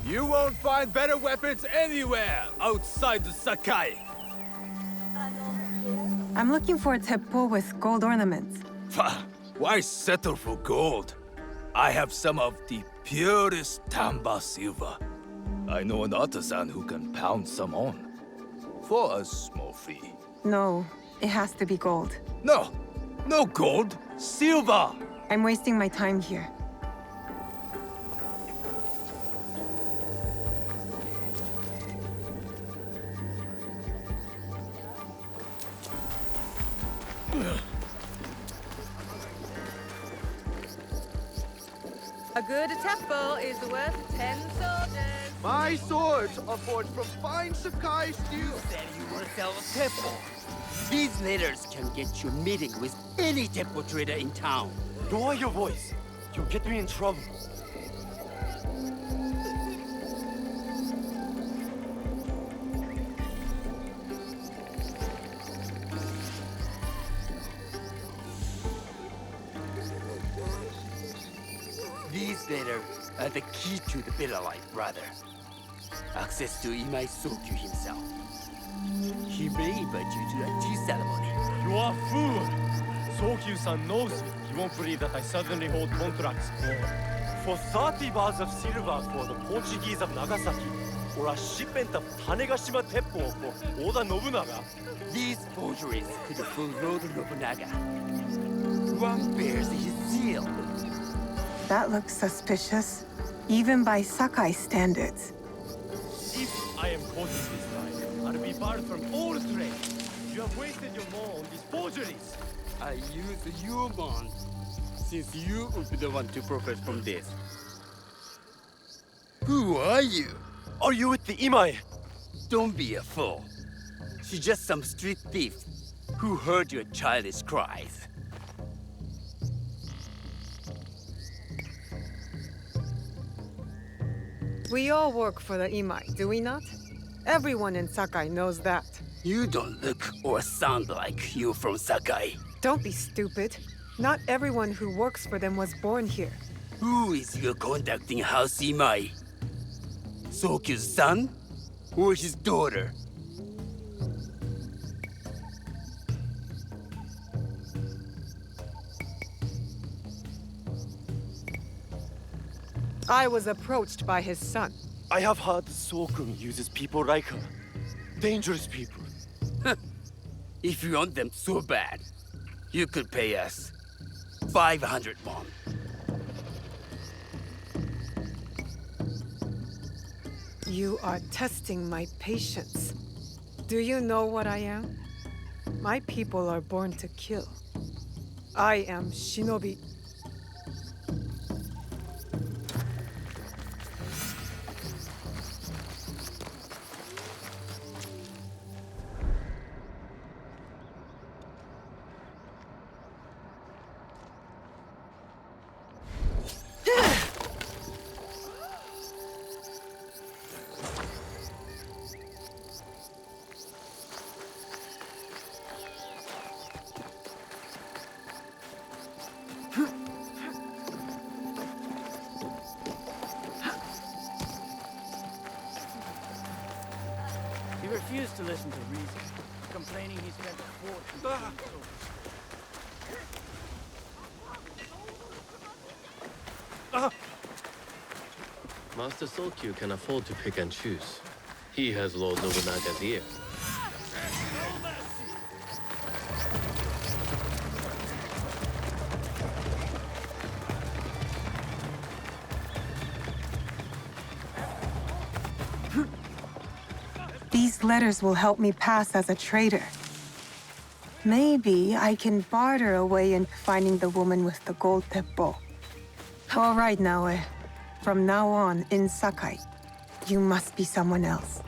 You won't find better weapons anywhere outside the Sakai. I'm looking for a Teppo with gold ornaments. Why settle for gold? I have some of the purest Tamba silver. I know an artisan who can pound some on. For a small fee. No, it has to be gold. No! No gold! Silver! I'm wasting my time here. A good Teppo is worth 10 soldiers. My swords are forged from fine Sakai steel. Said you were sell Teppo. These letters can get you a meeting with any Teppo trader in town. Lower your voice. You'll get me in trouble. These letters are the key to the better life, brother. Access to Imai Sokyu himself. He may invite you to a tea ceremony. You are a fool! Sokyu-san knows me. He won't believe that I suddenly hold contracts for 30 bars of silver for the Portuguese of Nagasaki, or a shipment of Tanegashima Teppo for Oda Nobunaga. These forgeries could fool Lord Nobunaga. One bears his seal. That looks suspicious, even by Sakai standards. If I am caught in this lie, I'll be barred from all trade. You have wasted your more on these forgeries. I use your bond, since you would be the one to profit from this. Who are you? Are you with the Imai? Don't be a fool. She's just some street thief who heard your childish cries. We all work for the Imai, do we not? Everyone in Sakai knows that. You don't look or sound like you from Sakai. Don't be stupid. Not everyone who works for them was born here. Who is your conducting house Imai? Sokyu's son or his daughter? I was approached by his son. I have heard Sokun uses people like her. Dangerous people. If you want them so bad, you could pay us 500 won. You are testing my patience. Do you know what I am? My people are born to kill. I am Shinobi. He refused to listen to reason, complaining he spent a fortune. Master Sokyu can afford to pick and choose. He has Lord Nobunaga's ear. These letters will help me pass as a traitor. Maybe I can barter a way into finding the woman with the gold Teppo. All right, Naoe. From now on, in Sakai, you must be someone else.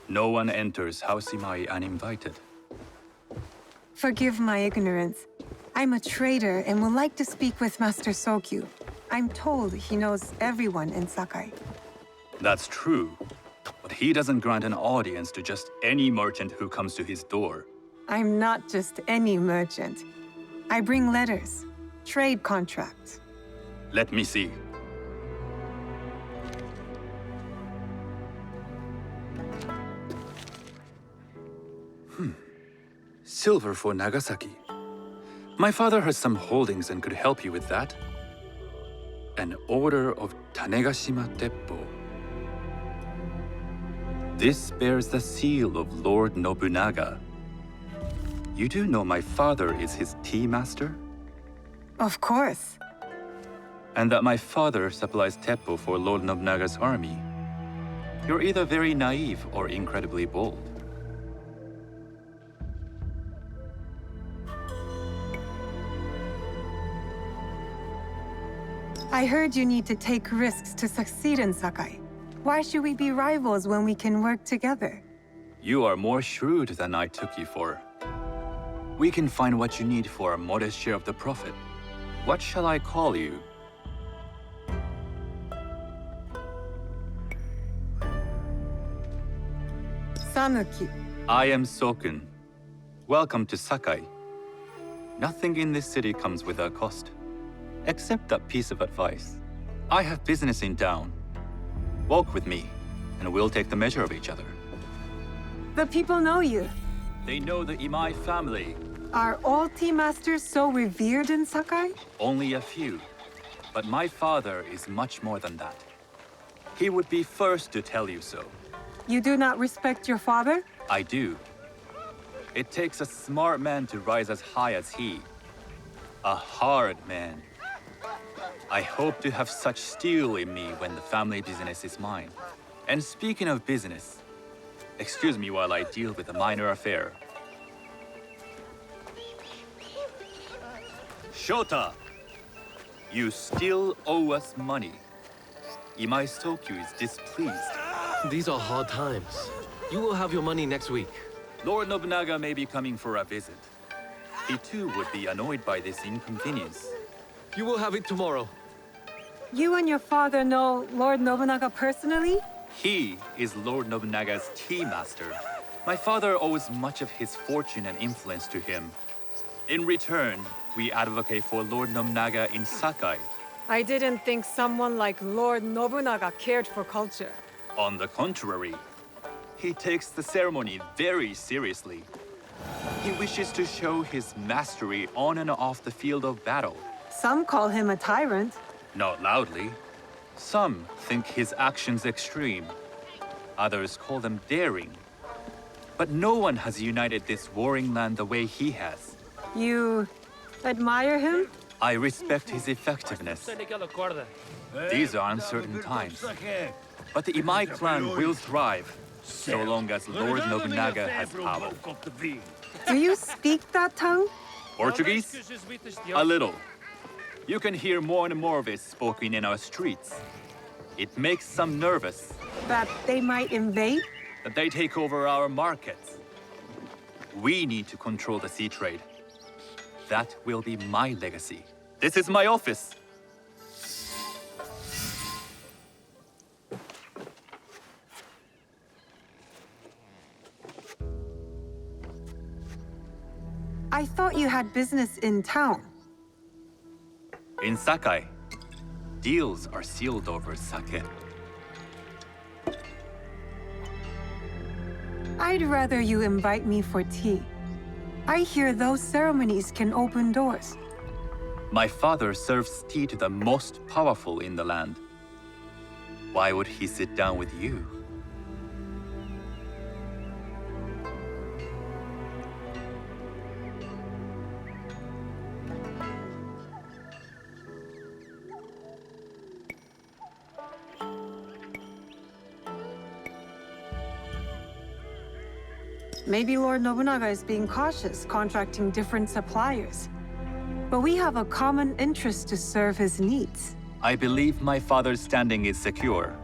No one enters House Imai uninvited. Forgive my ignorance. I'm a trader and would like to speak with Master Sokyu. I'm told he knows everyone in Sakai. That's true, but he doesn't grant an audience to just any merchant who comes to his door. I'm not just any merchant. I bring letters, trade contracts. Let me see. Silver for Nagasaki. My father has some holdings and could help you with that. An order of Tanegashima Teppo. This bears the seal of Lord Nobunaga. You do know my father is his tea master? Of course. And that my father supplies Teppo for Lord Nobunaga's army. You're either very naive or incredibly bold. I heard you need to take risks to succeed in Sakai. Why should we be rivals when we can work together? You are more shrewd than I took you for. We can find what you need for a modest share of the profit. What shall I call you? Sanuki. I am Sokun. Welcome to Sakai. Nothing in this city comes without cost. Except that piece of advice. I have business in town. Walk with me, and we'll take the measure of each other. The people know you. They know the Imai family. Are all tea masters so revered in Sakai? Only a few. But my father is much more than that. He would be first to tell you so. You do not respect your father? I do. It takes a smart man to rise as high as he. A hard man. I hope to have such steel in me when the family business is mine. And speaking of business, excuse me while I deal with a minor affair. Shota! You still owe us money. Imai Sokyu is displeased. These are hard times. You will have your money next week. Lord Nobunaga may be coming for a visit. He too would be annoyed by this inconvenience. You will have it tomorrow. You and your father know Lord Nobunaga personally? He is Lord Nobunaga's tea master. My father owes much of his fortune and influence to him. In return, we advocate for Lord Nobunaga in Sakai. I didn't think someone like Lord Nobunaga cared for culture. On the contrary, he takes the ceremony very seriously. He wishes to show his mastery on and off the field of battle. Some call him a tyrant. Not loudly. Some think his actions extreme. Others call them daring. But no one has united this warring land the way he has. You admire him? I respect his effectiveness. These are uncertain times. But the Imai clan will thrive, so long as Lord Nobunaga has power. Do you speak that tongue? Portuguese? A little. You can hear more and more of it spoken in our streets. It makes some nervous. That they might invade? That they take over our markets. We need to control the sea trade. That will be my legacy. This is my office. I thought you had business in town. In Sakai, deals are sealed over sake. I'd rather you invite me for tea. I hear those ceremonies can open doors. My father serves tea to the most powerful in the land. Why would he sit down with you? Maybe Lord Nobunaga is being cautious, contracting different suppliers. But we have a common interest to serve his needs. I believe my father's standing is secure.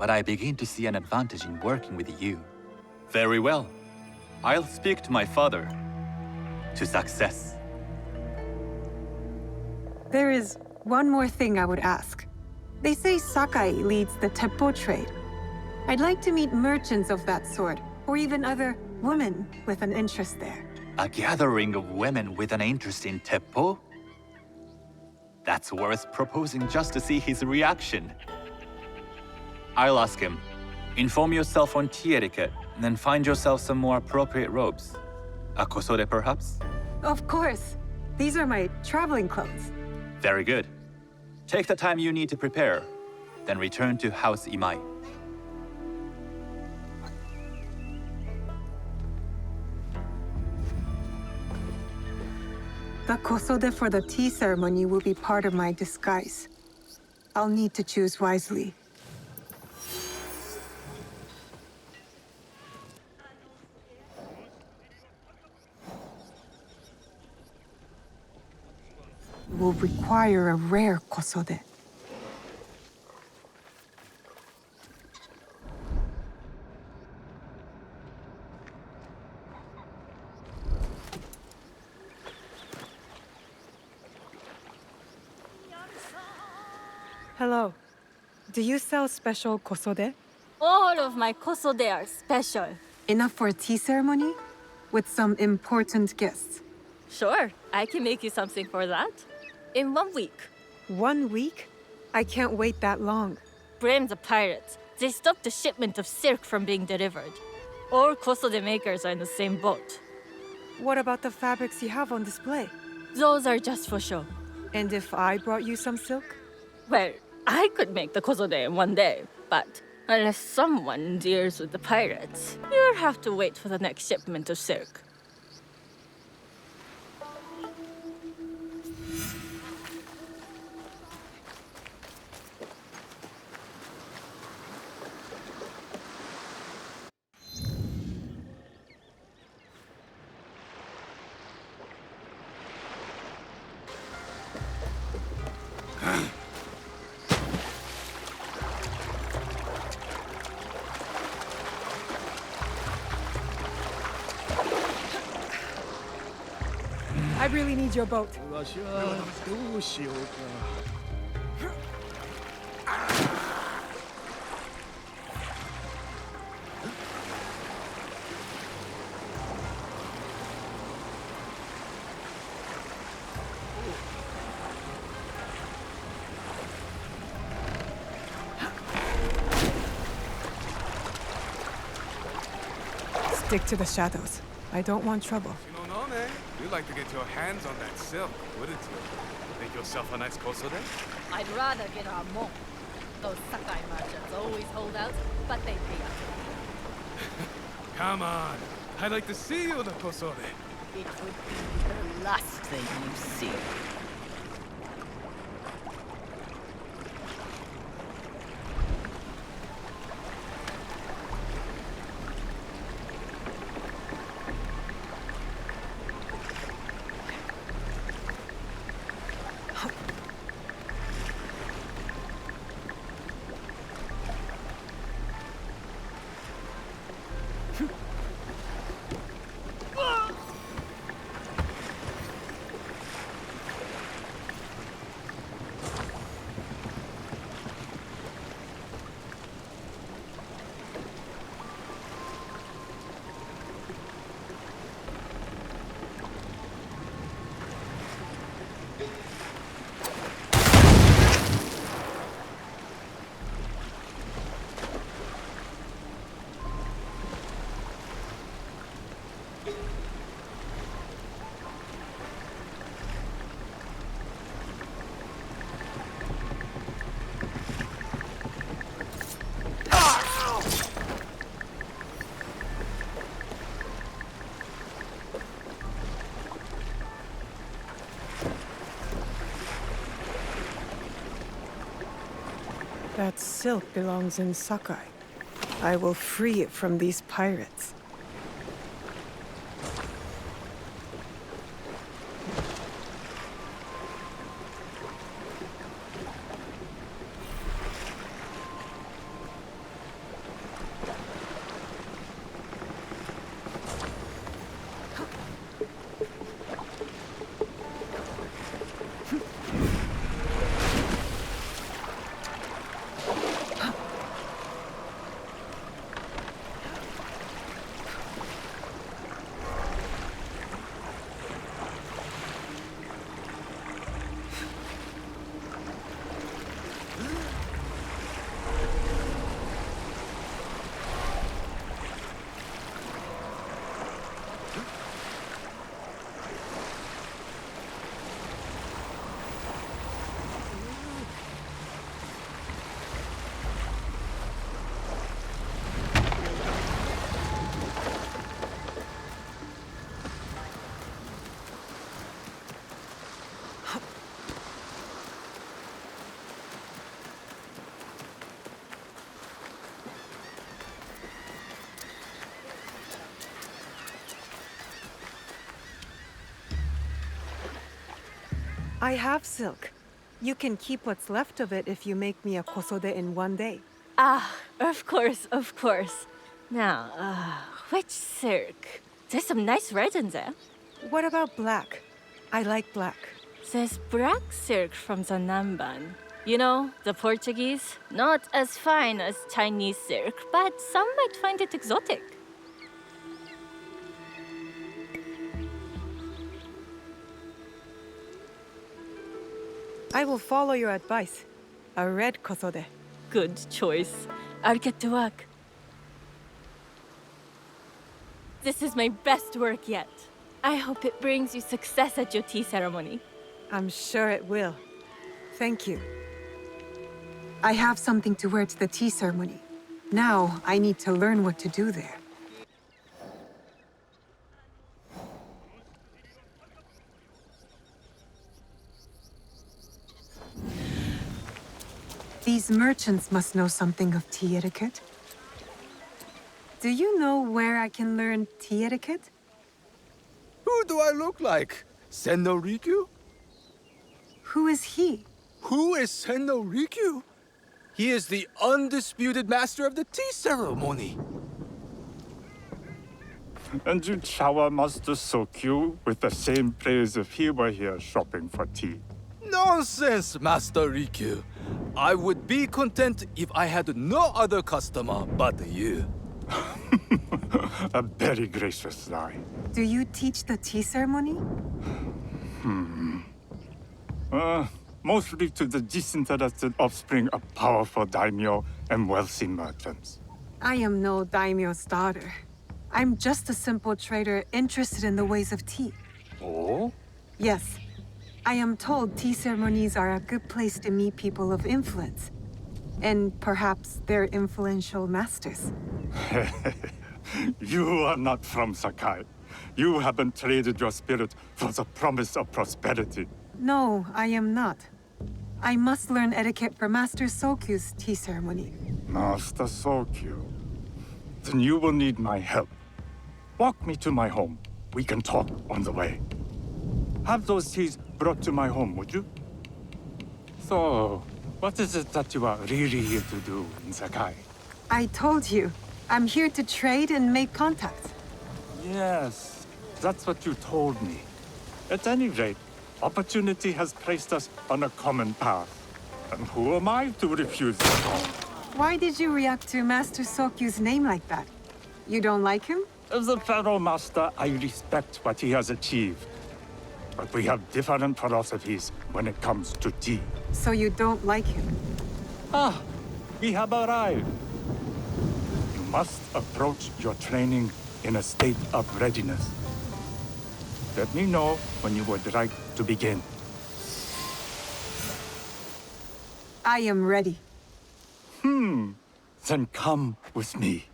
but I begin to see an advantage in working with you. Very well. I'll speak to my father. To success. There is one more thing I would ask. They say Sakai leads the Teppo trade. I'd like to meet merchants of that sort, or even other women with an interest there. A gathering of women with an interest in Teppo? That's worth proposing just to see his reaction. I'll ask him. Inform yourself on tea etiquette, and then find yourself some more appropriate robes. A kosode, perhaps? Of course. These are my traveling clothes. Very good. Take the time you need to prepare, then return to House Imai. The kosode for the tea ceremony will be part of my disguise. I'll need to choose wisely. Will require a rare kosode. Hello. Do you sell special kosode? All of my kosode are special. Enough for a tea ceremony? With some important guests. Sure, I can make you something for that. In 1 week. 1 week? I can't wait that long. Blame the pirates. They stopped the shipment of silk from being delivered. All kosode makers are in the same boat. What about the fabrics you have on display? Those are just for show. And if I brought you some silk? Well, I could make the kosode in 1 day, but unless someone deals with the pirates, you'll have to wait for the next shipment of silk. I really need your boat. Stick to the shadows. I don't want trouble. Naoe, you'd like to get your hands on that silk, wouldn't you? Make yourself a nice kosode? I'd rather get our more. Those Sakai merchants always hold out, but they pay us. Come on. I'd like to see you the kosode. It would be the last thing you see. That silk belongs in Sakai. I will free it from these pirates. I have silk. You can keep what's left of it if you make me a kosode in 1 day. Ah, of course, of course. Now, which silk? There's some nice red in there. What about black? I like black. There's black silk from the Namban. You know, the Portuguese. Not as fine as Chinese silk, but some might find it exotic. I will follow your advice. A red kosode. Good choice. I'll get to work. This is my best work yet. I hope it brings you success at your tea ceremony. I'm sure it will. Thank you. I have something to wear to the tea ceremony. Now, I need to learn what to do there. These merchants must know something of tea etiquette. Do you know where I can learn tea etiquette? Who do I look like? Senno Rikyu? Who is he? Who is Senno Rikyu? He is the undisputed master of the tea ceremony. And you shower Master Sokyu with the same praise if he were here shopping for tea. Nonsense, Master Rikyu. I would be content if I had no other customer but you. A very gracious lie. Do you teach the tea ceremony? Mostly to the disinterested offspring of powerful daimyo and wealthy merchants. I am no daimyo's daughter. I'm just a simple trader interested in the ways of tea. Oh? Yes. I am told tea ceremonies are a good place to meet people of influence. And perhaps their influential masters. You are not from Sakai. You haven't traded your spirit for the promise of prosperity. No, I am not. I must learn etiquette for Master Sokyu's tea ceremony. Master Sokyu. Then you will need my help. Walk me to my home. We can talk on the way. Have those teas brought to my home, would you? So, what is it that you are really here to do in Sakai? I told you, I'm here to trade and make contacts. Yes, that's what you told me. At any rate, opportunity has placed us on a common path. And who am I to refuse the call? Why did you react to Master Sokyu's name like that? You don't like him? As a Pharaoh Master, I respect what he has achieved. But we have different philosophies when it comes to tea. So you don't like him? Ah, we have arrived. You must approach your training in a state of readiness. Let me know when you would like to begin. I am ready. Then come with me.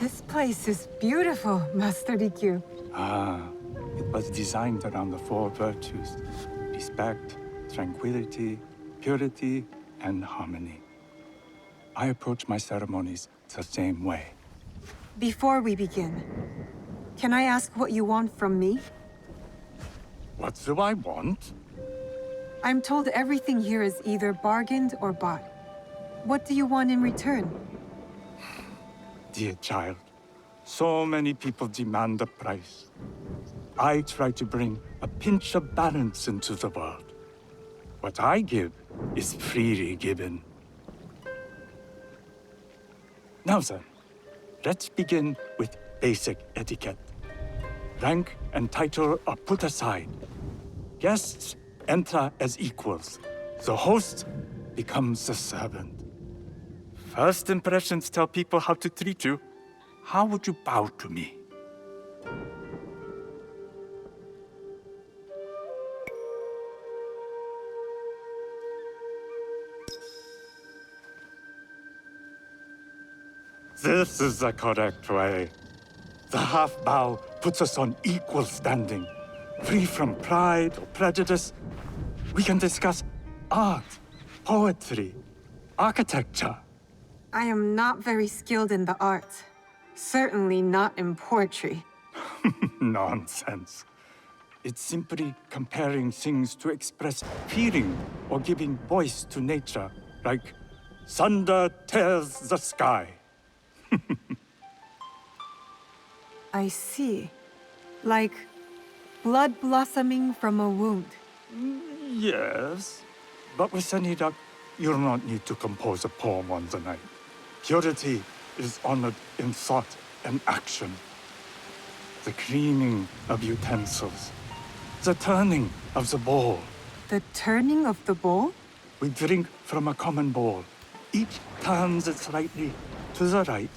This place is beautiful, Master Rikyu. It was designed around the 4 virtues: respect, tranquility, purity, and harmony. I approach my ceremonies the same way. Before we begin, can I ask what you want from me? What do I want? I'm told everything here is either bargained or bought. What do you want in return? Dear child, so many people demand a price. I try to bring a pinch of balance into the world. What I give is freely given. Now then, let's begin with basic etiquette. Rank and title are put aside. Guests enter as equals. The host becomes the servant. First impressions tell people how to treat you. How would you bow to me? This is the correct way. The half bow puts us on equal standing, free from pride or prejudice. We can discuss art, poetry, architecture. I am not very skilled in the arts. Certainly not in poetry. Nonsense. It's simply comparing things to express feeling or giving voice to nature, like thunder tears the sky. I see. Like blood blossoming from a wound. Yes, but with any luck, you'll not need to compose a poem on the night. Purity is honored in thought and action. The cleaning of utensils, the turning of the bowl. The turning of the bowl? We drink from a common bowl. Each turns it slightly to the right.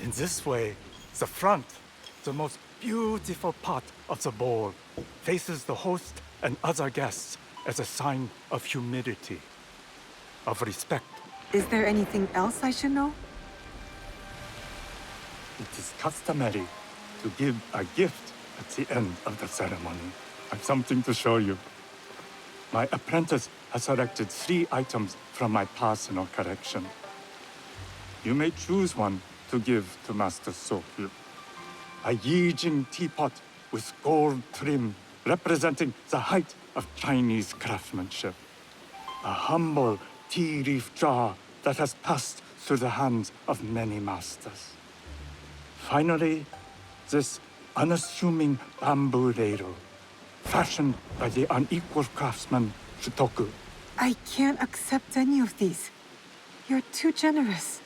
In this way, the front, the most beautiful part of the bowl, faces the host and other guests as a sign of humility, of respect. Is there anything else I should know? It is customary to give a gift at the end of the ceremony. I've something to show you. My apprentice has selected 3 items from my personal collection. You may choose one to give to Master Sokyu. A Yijing teapot with gold trim representing the height of Chinese craftsmanship. A humble tea leaf jar that has passed through the hands of many masters. Finally, this unassuming bamboo ladle, fashioned by the unequal craftsman Shutoku. I can't accept any of these. You're too generous.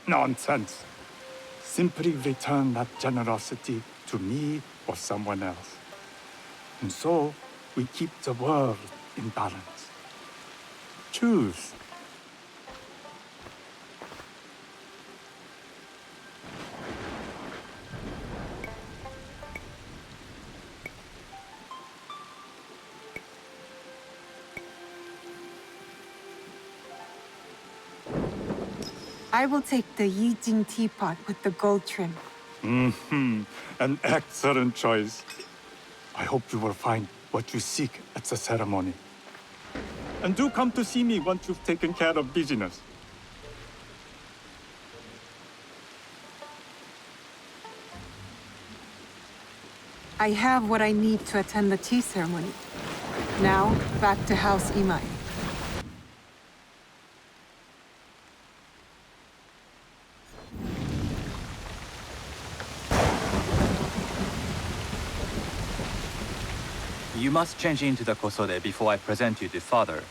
Nonsense. Simply return that generosity to me or someone else. And so, we keep the world in balance. Choose. I will take the Yijing teapot with the gold trim. An excellent choice. I hope you will find what you seek at the ceremony. And do come to see me once you've taken care of business. I have what I need to attend the tea ceremony. Now, back to House Imai. You must change into the kosode before I present you to father.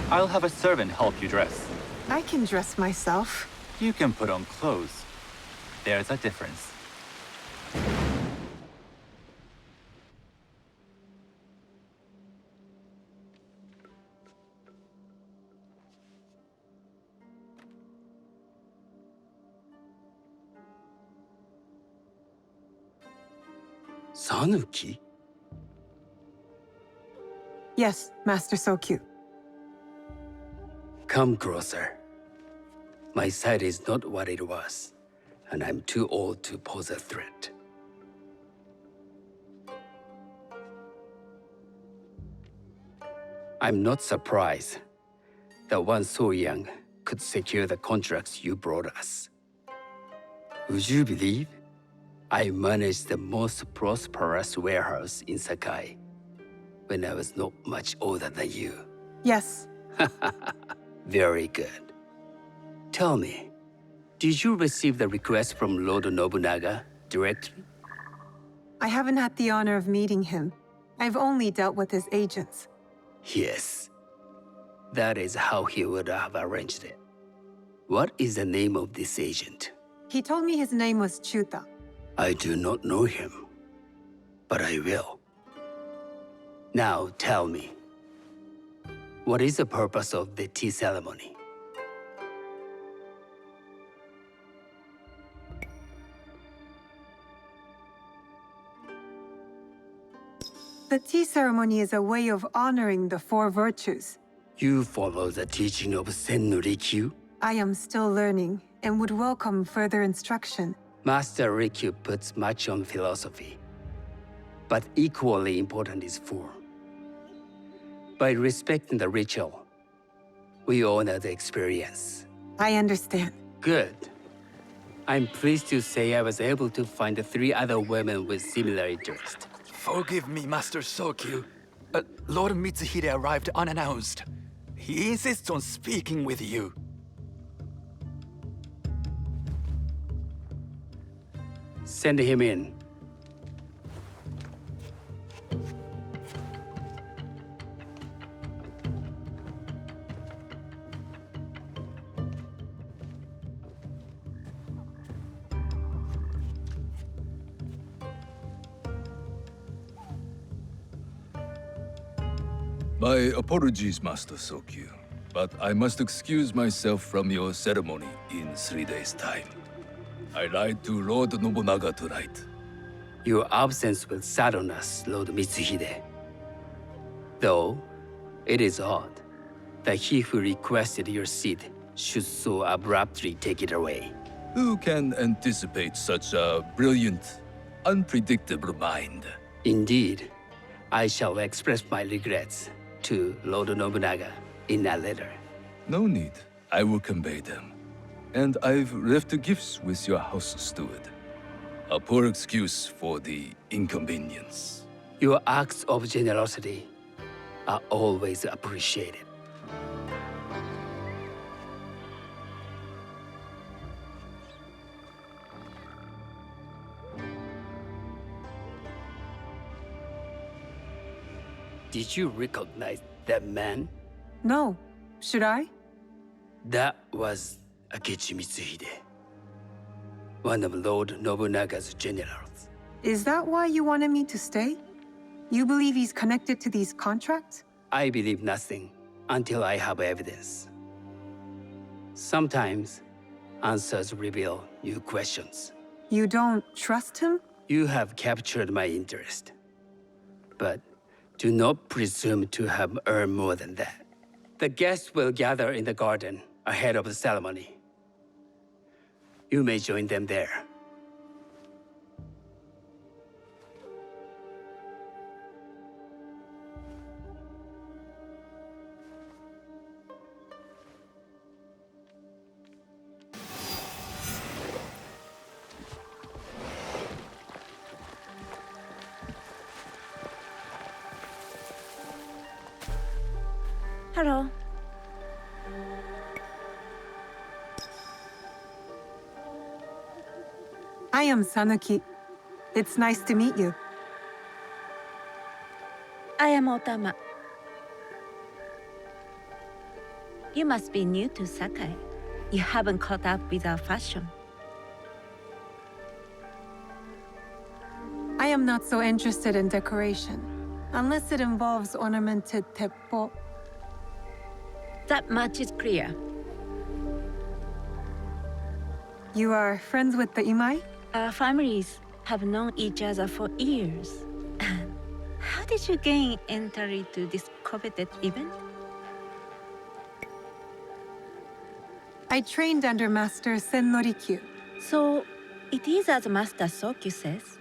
I'll have a servant help you dress. I can dress myself. You can put on clothes. There's a difference. Sanuki? Yes, Master Sokyu. Come closer. My sight is not what it was, and I'm too old to pose a threat. I'm not surprised that one so young could secure the contracts you brought us. Would you believe I managed the most prosperous warehouse in Sakai when I was not much older than you? Yes. Very good. Tell me, did you receive the request from Lord Nobunaga directly? I haven't had the honor of meeting him. I've only dealt with his agents. Yes. That is how he would have arranged it. What is the name of this agent? He told me his name was Chuta. I do not know him, but I will. Now tell me, what is the purpose of the tea ceremony? The tea ceremony is a way of honoring the 4 virtues. You follow the teaching of Sen no Rikyu? I am still learning. and would welcome further instruction. Master Rikyu puts much on philosophy, but equally important is form. By respecting the ritual, we honor the experience. I understand. Good. I'm pleased to say I was able to find 3 other women with similar interest. Forgive me, Master Sokyu. Lord Mitsuhide arrived unannounced. He insists on speaking with you. Send him in. My apologies, Master Sokyu, but I must excuse myself from your ceremony in 3 days' time. I lied to Lord Nobunaga tonight. Your absence will sadden us, Lord Mitsuhide. Though, it is odd that he who requested your seat should so abruptly take it away. Who can anticipate such a brilliant, unpredictable mind? Indeed, I shall express my regrets to Lord Nobunaga in a letter. No need. I will convey them. And I've left the gifts with your house steward. A poor excuse for the inconvenience. Your acts of generosity are always appreciated. Did you recognize that man? No. Should I? That was Akechi Mitsuhide, one of Lord Nobunaga's generals. Is that why you wanted me to stay? You believe he's connected to these contracts? I believe nothing until I have evidence. Sometimes, answers reveal new questions. You don't trust him? You have captured my interest. But do not presume to have earned more than that. The guests will gather in the garden ahead of the ceremony. You may join them there. Hello. I am Sanuki. It's nice to meet you. I am Otama. You must be new to Sakai. You haven't caught up with our fashion. I am not so interested in decoration, unless it involves ornamented Teppo. That much is clear. You are friends with the Imai? Our families have known each other for years. How did you gain entry to this coveted event? I trained under Master Sen Norikyu. So, it is as Master Sokyu says.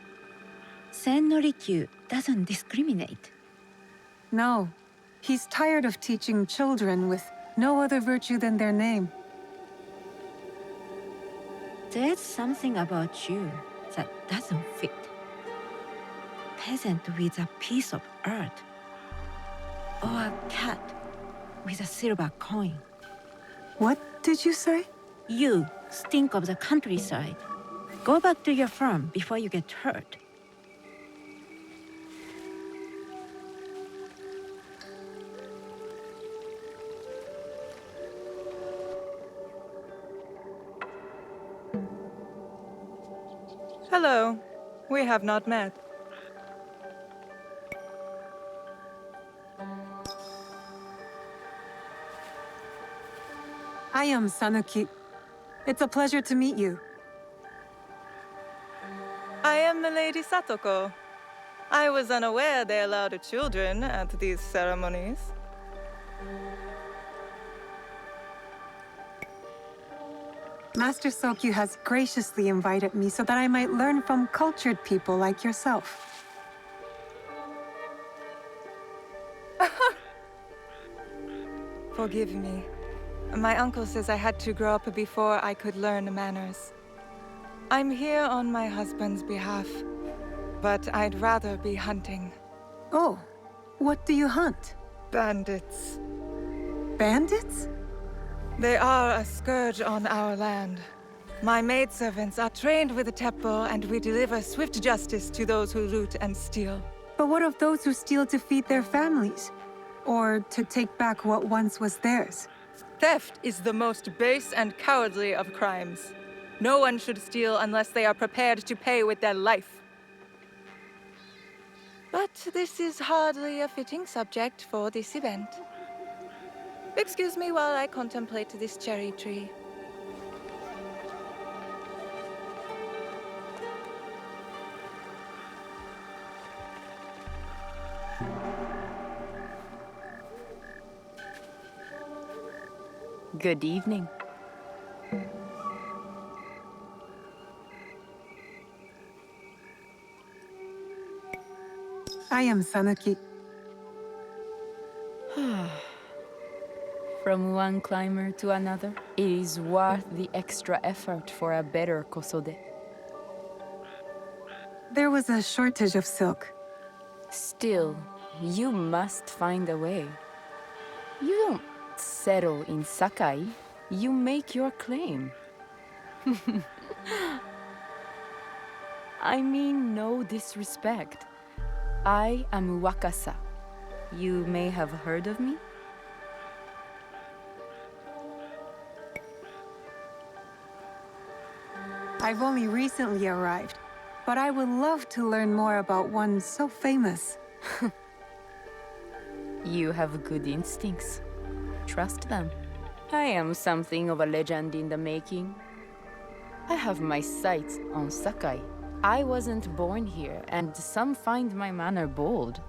Sen Norikyu doesn't discriminate. No, he's tired of teaching children with no other virtue than their name. There's something about you that doesn't fit. Peasant with a piece of earth. Or a cat with a silver coin. What did you say? You stink of the countryside. Go back to your farm before you get hurt. Hello. We have not met. I am Sanuki. It's a pleasure to meet you. I am Milady Satoko. I was unaware they allowed children at these ceremonies. Master Sokyu has graciously invited me so that I might learn from cultured people like yourself. Forgive me. My uncle says I had to grow up before I could learn manners. I'm here on my husband's behalf, but I'd rather be hunting. Oh, what do you hunt? Bandits. Bandits? They are a scourge on our land. My maidservants are trained with the Teppo, and we deliver swift justice to those who loot and steal. But what of those who steal to feed their families? Or to take back what once was theirs? Theft is the most base and cowardly of crimes. No one should steal unless they are prepared to pay with their life. But this is hardly a fitting subject for this event. Excuse me while I contemplate this cherry tree. Good evening. I am Sanuki. From one climber to another, it is worth the extra effort for a better kosode. There was a shortage of silk. Still, you must find a way. You don't settle in Sakai, you make your claim. I mean no disrespect. I am Wakasa. You may have heard of me? I've only recently arrived, but I would love to learn more about one so famous. You have good instincts. Trust them. I am something of a legend in the making. I have my sights on Sakai. I wasn't born here, and some find my manner bold.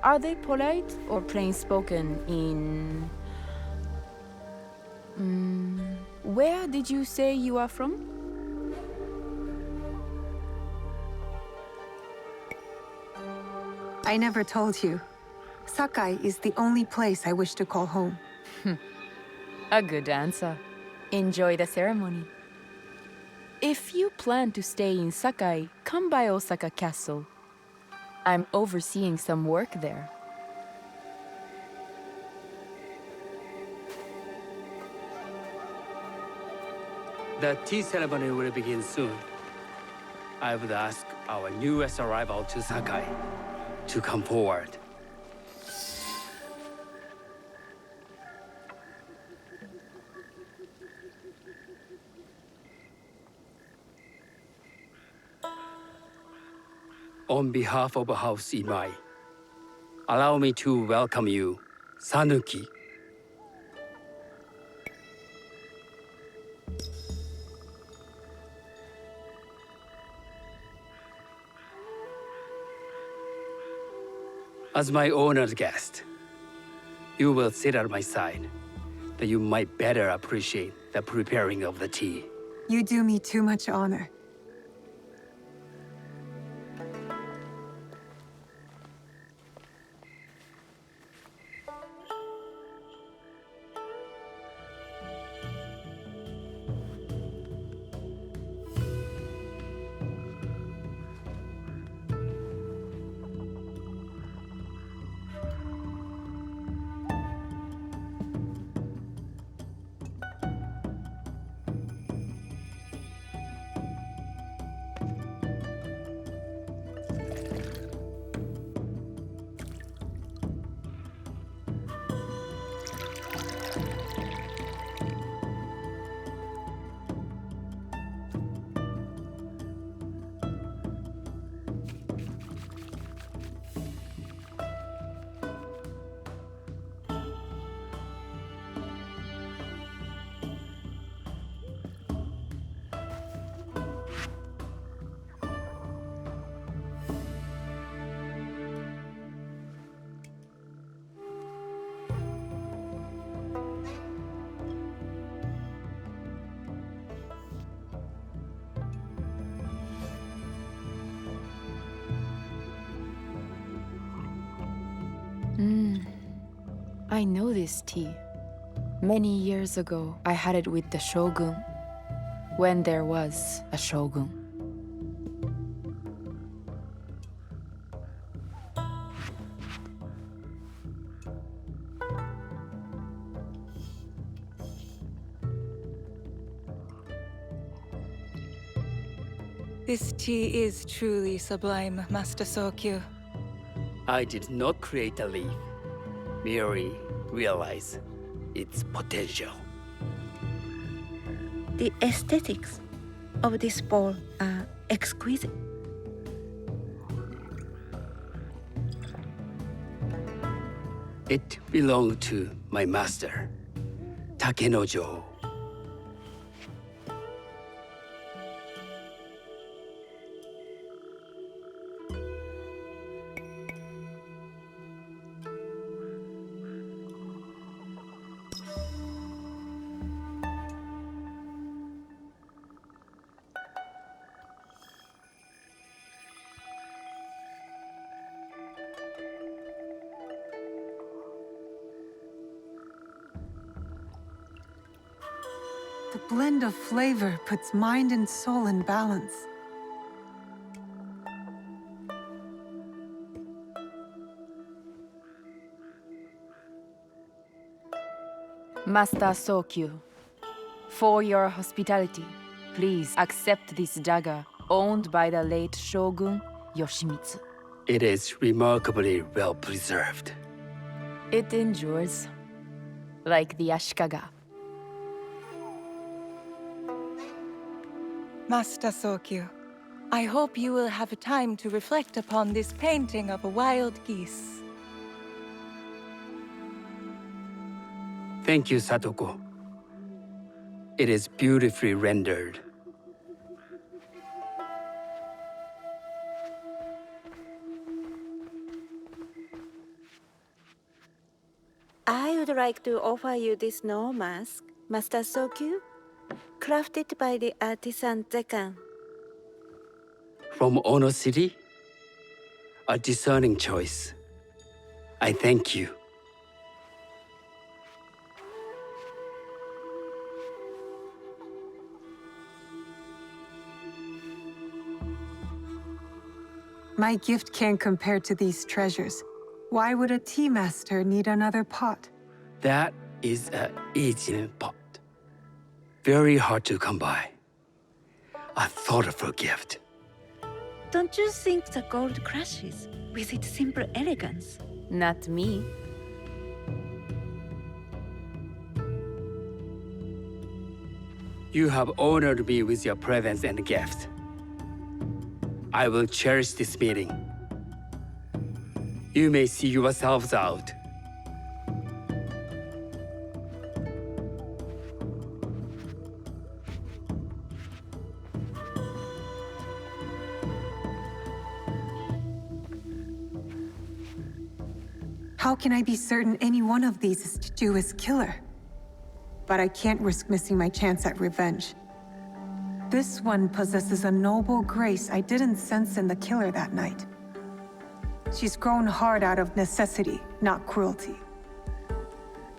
Are they polite or plain-spoken in... Where did you say you are from? I never told you. Sakai is the only place I wish to call home. A good answer. Enjoy the ceremony. If you plan to stay in Sakai, come by Osaka Castle. I'm overseeing some work there. The tea ceremony will begin soon. I would ask our newest arrival to Sakai to come forward. On behalf of House Imai, allow me to welcome you, Sanuki. As my honored guest, you will sit at my side, that you might better appreciate the preparing of the tea. You do me too much honor. I know this tea. Many years ago, I had it with the shogun. When there was a shogun. This tea is truly sublime, Master Sokyu. I did not create a leaf, merely realize its potential. The aesthetics of this bowl are exquisite. It belonged to my master, Takenojo. The blend of flavor puts mind and soul in balance. Master Sokyu, for your hospitality, please accept this dagger owned by the late Shogun Yoshimitsu. It is remarkably well preserved. It endures, like the Ashikaga. Master Sokyu, I hope you will have time to reflect upon this painting of a wild geese. Thank you, Satoko. It is beautifully rendered. I would like to offer you this snow mask, Master Sokyu, crafted by the artisan Zekan. From Ono City? A discerning choice. I thank you. My gift can't compare to these treasures. Why would a tea master need another pot? That is a aging pot. Very hard to come by. A thoughtful gift. Don't you think the gold crashes with its simple elegance? Not me. You have honored me with your presence and gift. I will cherish this meeting. You may see yourselves out. How can I be certain any one of these is to do his killer? But I can't risk missing my chance at revenge. This one possesses a noble grace I didn't sense in the killer that night. She's grown hard out of necessity, not cruelty.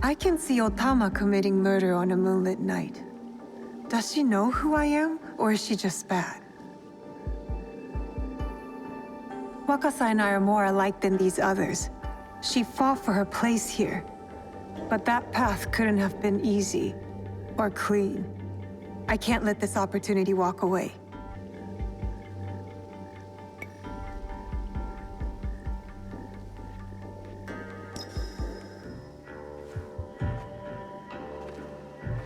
I can see Otama committing murder on a moonlit night. Does she know who I am, or is she just bad? Wakasa and I are more alike than these others. She fought for her place here. But that path couldn't have been easy, or clean. I can't let this opportunity walk away.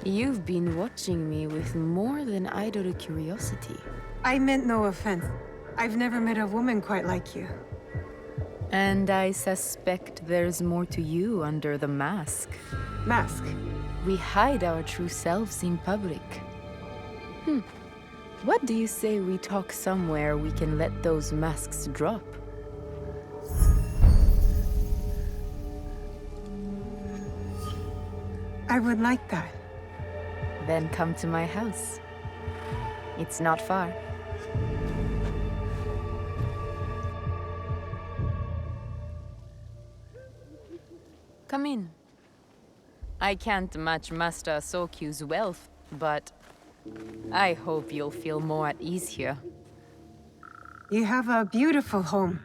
You've been watching me with more than idle curiosity. I meant no offense. I've never met a woman quite like you. And I suspect there's more to you under the mask. Mask? We hide our true selves in public. What do you say we talk somewhere we can let those masks drop? I would like that. Then come to my house. It's not far. Come in. I can't match Master Sokyu's wealth, but I hope you'll feel more at ease here. You have a beautiful home.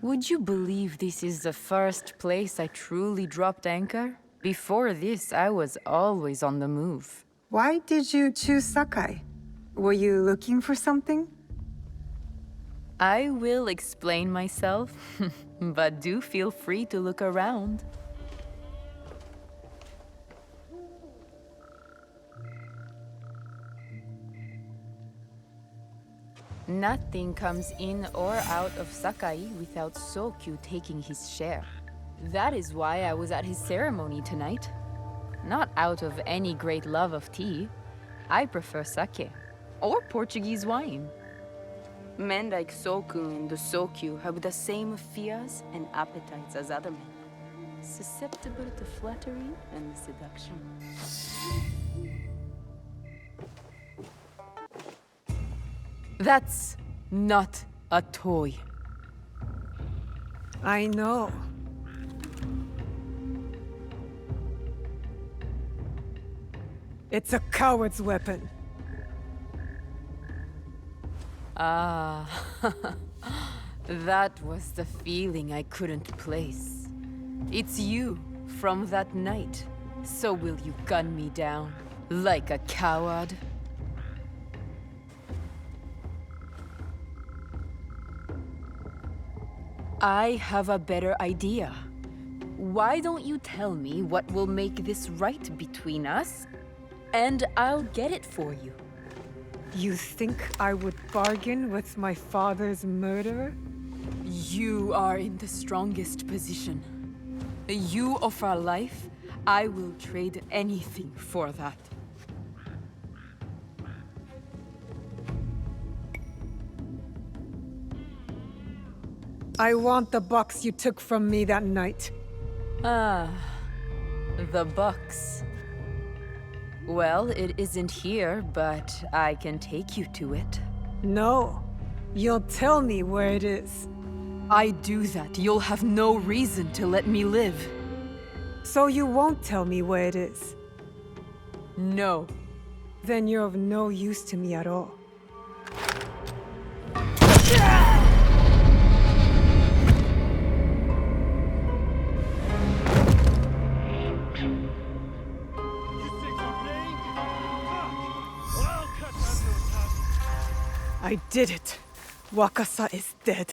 Would you believe this is the first place I truly dropped anchor? Before this, I was always on the move. Why did you choose Sakai? Were you looking for something? I will explain myself, but do feel free to look around. Nothing comes in or out of Sakai without Sokyu taking his share. That is why I was at his ceremony tonight. Not out of any great love of tea. I prefer sake, or Portuguese wine. Men like Soku and the Sokyu have the same fears and appetites as other men, susceptible to flattery and seduction. That's not a toy. I know. It's a coward's weapon. Ah, that was the feeling I couldn't place. It's you from that night. So will you gun me down like a coward? I have a better idea. Why don't you tell me what will make this right between us? And I'll get it for you. You think I would bargain with my father's murderer? You are in the strongest position. You offer life, I will trade anything for that. I want the box you took from me that night. Ah, the box. Well, it isn't here, but I can take you to it. No. You'll tell me where it is. I do that, you'll have no reason to let me live. So you won't tell me where it is? No. Then you're of no use to me at all. I did it. Wakasa is dead.